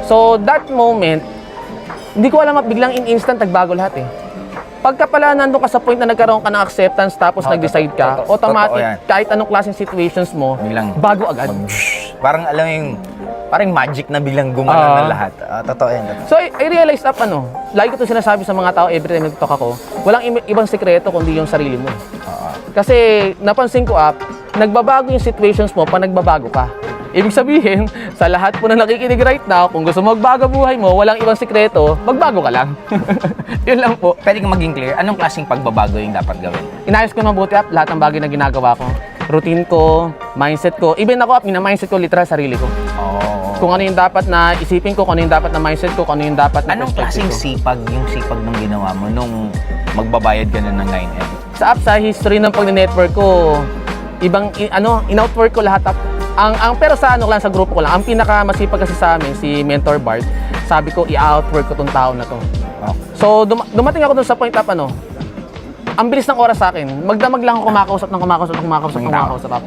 So, that moment, hindi ko alam, biglang in instant, nagbago lahat eh. Pagka pala nandun ka sa point na nagkaroon ka ng acceptance tapos nag-decide ka, automatic, kahit anong klaseng situations mo, Biglang bago agad. Parang alam mo yung, parang magic na bilang gumanon ng lahat. Totoo yan. Totoo. So, I realized lagi ko ito sinasabi sa mga tao every time nag-talk ako, walang ibang sekreto kundi yung sarili mo. Kasi napansin ko nagbabago yung situations mo pag nagbabago ka. Ibig sabihin, sa lahat po na nakikinig right now, kung gusto mo magbago buhay mo, walang ibang sekreto, magbago ka lang. Yun lang po. Pwede kang maging clear, anong klaseng pagbabago yung dapat gawin? Inayos ko mabuti lahat ng bagay na ginagawa ko. Routine ko, mindset ko. Even ako mina-mindset ko literal sarili ko. Kung ano yung dapat na isipin ko, kung ano yung dapat na mindset ko, kung ano yung dapat na Anong perspective klaseng ko. yung sipag nung ginawa mo nung magbabayad ka na ng 9M? Sa history ng pag-network ko, in-outwork ko lahat. Pero sa sa grupo ko lang, ang pinakamasipag kasi sa amin, si Mentor Bart, sabi ko, i-outwork ko tong tao na to. Okay. So, dumating ako dun sa point ang bilis ng oras sa akin. Magdamag lang ako kumakausap.